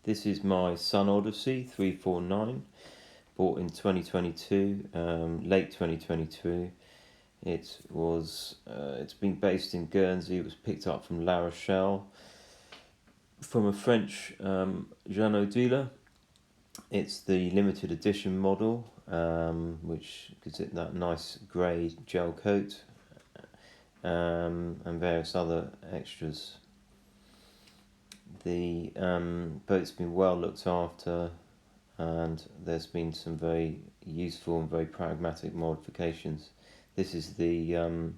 This is my Sun Odyssey 349, bought in 2022, late 2022. It's been based in Guernsey. It was picked up from La Rochelle from a French Jeannot dealer. It's the limited edition model, which gives it that nice grey gel coat, and various other extras. The boat's been well looked after, and there's been some very useful and very pragmatic modifications. This is the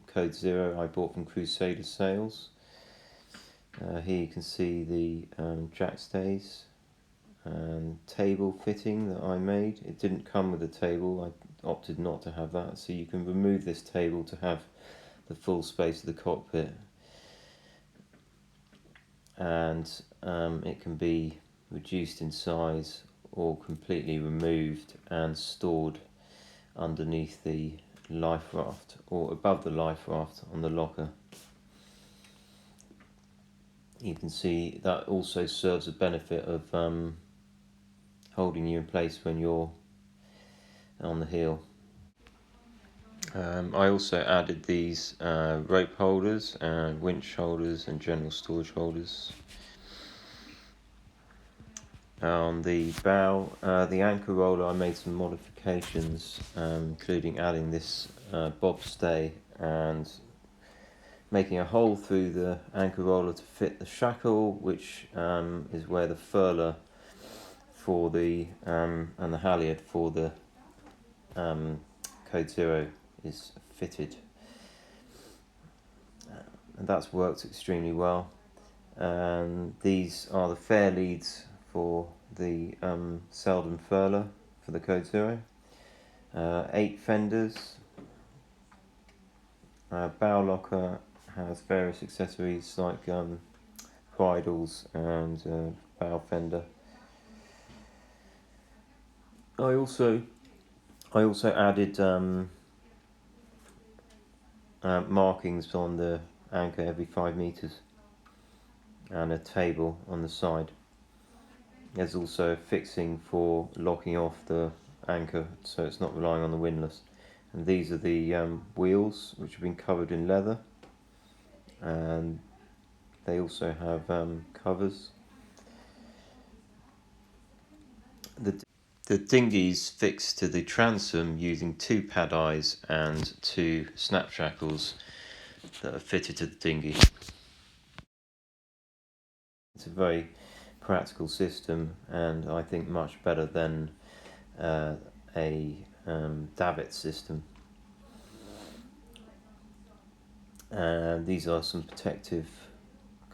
Code Zero I bought from Crusader Sales. Here you can see the jackstays and table fitting that I made. It didn't come with a table, I opted not to have that, so you can remove this table to have the full space of the cockpit, and it can be reduced in size or completely removed and stored underneath the life raft or above the life raft on the locker. You can see that also serves a benefit of holding you in place when you're on the heel. I also added these rope holders and winch holders and general storage holders. On the bow, the anchor roller, I made some modifications, including adding this bob stay and making a hole through the anchor roller to fit the shackle, which is where the furler for the and the halyard for the Code Zero is fitted, and that's worked extremely well. These are the fair leads for the Selden furler for the Code Zero. 8 fenders. Bow locker has various accessories like bridles and bow fender. I also added markings on the anchor every 5 meters and a table on the side. There's also a fixing for locking off the anchor so it's not relying on the windlass. And these are the wheels, which have been covered in leather, and they also have covers. The dinghy's fixed to the transom using 2 pad eyes and 2 snap shackles that are fitted to the dinghy. It's a very practical system, and I think much better than a davit system. And these are some protective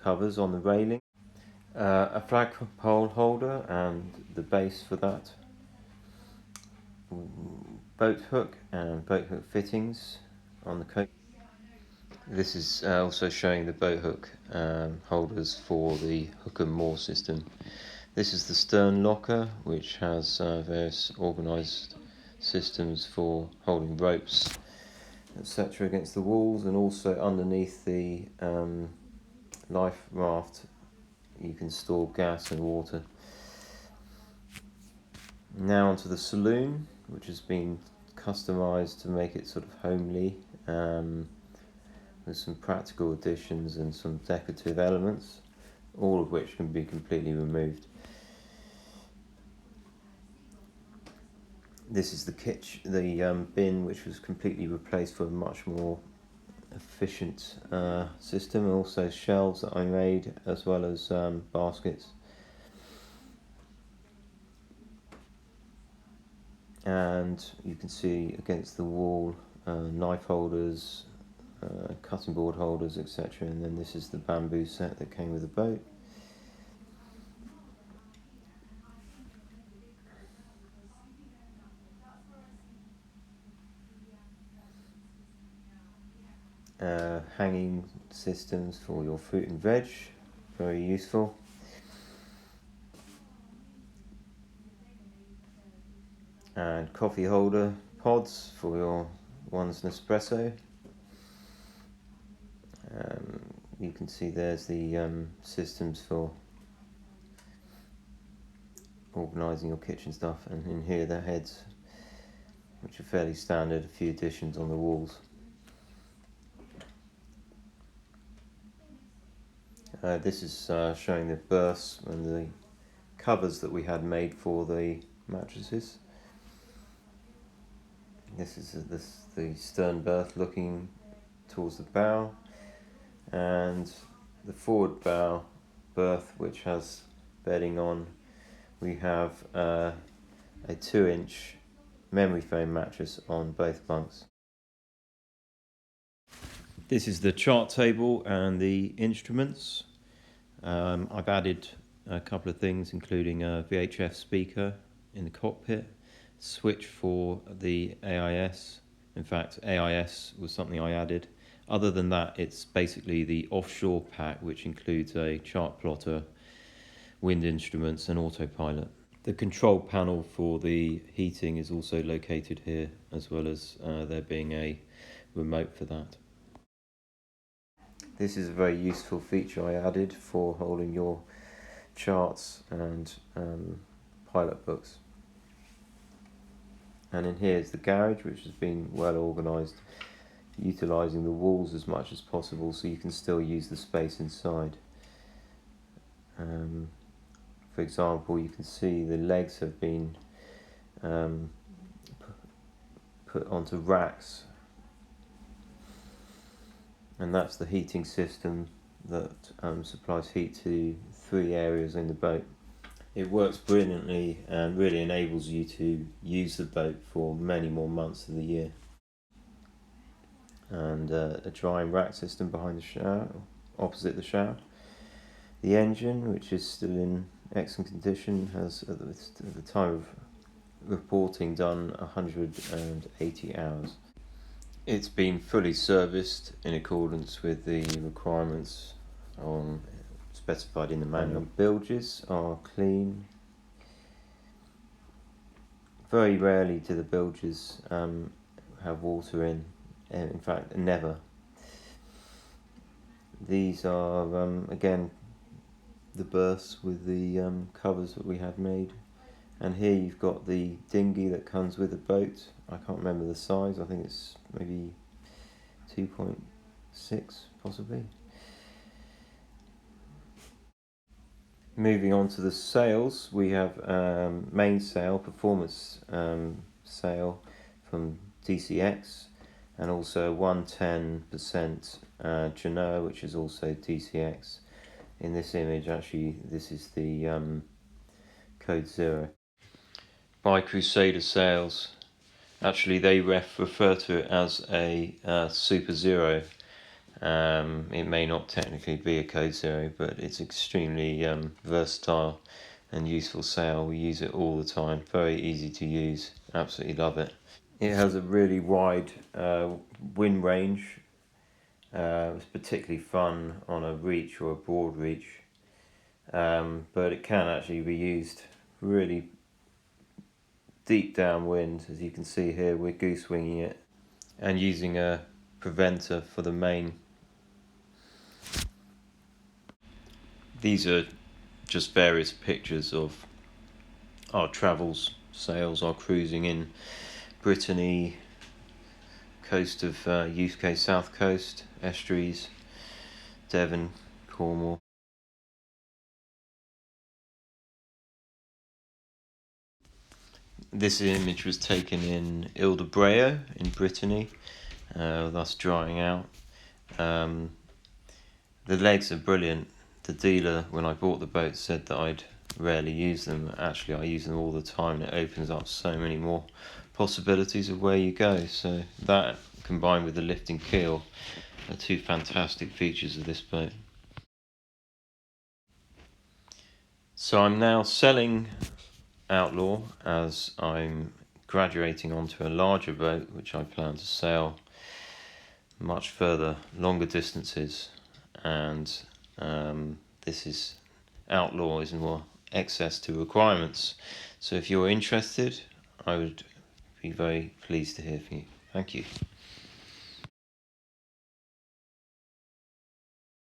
covers on the railing. A flagpole holder and the base for that. Boat hook and boat hook fittings on the coat. This is also showing the boat hook holders for the hook and moor system. This is the stern locker, which has various organised systems for holding ropes, etc. against the walls, and also underneath the life raft you can store gas and water. Now onto the saloon, which has been customised to make it sort of homely, with some practical additions and some decorative elements, all of which can be completely removed. This is the bin, which was completely replaced for a much more efficient system, and also shelves that I made, as well as baskets. And you can see against the wall knife holders, cutting board holders, etc. And then this is the bamboo set that came with the boat. Hanging systems for your fruit and veg, very useful. And coffee holder pods for your one's Nespresso. You can see there's the systems for organising your kitchen stuff. And in here the heads, which are fairly standard, a few additions on the walls. This is showing the berths and the covers that we had made for the mattresses. This is the stern berth looking towards the bow, and the forward bow berth, which has bedding on. We have a 2-inch memory foam mattress on both bunks. This is the chart table and the instruments. I've added a couple of things, including a VHF speaker in the cockpit, switch for the AIS. In fact, AIS was something I added. Other than that, it's basically the Offshore pack, which includes a chart plotter, wind instruments and autopilot. The control panel for the heating is also located here, as well as there being a remote for that. This is a very useful feature I added for holding your charts and pilot books. And in here is the garage, which has been well organised, utilising the walls as much as possible so you can still use the space inside. For example, you can see the legs have been put onto racks, and that's the heating system that supplies heat to 3 areas in the boat. It works brilliantly and really enables you to use the boat for many more months of the year. And a drying rack system behind the shower, opposite the shower. The engine, which is still in excellent condition, has at the time of reporting done 180 hours. It's been fully serviced in accordance with the requirements specified in the manual. Bilges are clean. Very rarely do the bilges have water in fact never. These are again the berths with the covers that we had made, and here you've got the dinghy that comes with the boat. I can't remember the size, I think it's maybe 2.6 possibly. Moving on to the sails, we have mainsail, performance sail from DCX, and also 110% Genoa, which is also DCX. In this image, actually, this is the Code 0. By Crusader sails, actually they refer to it as a Super Zero. It may not technically be a Code 0, but it's extremely versatile and useful sail. We use it all the time, very easy to use, absolutely love it. It has a really wide wind range. It's particularly fun on a reach or a broad reach, but it can actually be used really deep downwind. As you can see here, we're goose winging it and using a preventer for the main. These are just various pictures of our travels, sails, our cruising in Brittany, coast of UK south coast, estuaries, Devon, Cornwall. This image was taken in Ile de Bréau in Brittany, thus drying out. The legs are brilliant. The dealer, when I bought the boat, said that I'd rarely use them. Actually, I use them all the time, and it opens up so many more possibilities of where you go. So that, combined with the lifting keel, are 2 fantastic features of this boat. So I'm now selling Outlaw as I'm graduating onto a larger boat, which I plan to sail much further, longer distances, and this is Outlaw is more excess to requirements. So if you're interested, I would be very pleased to hear from you. Thank you.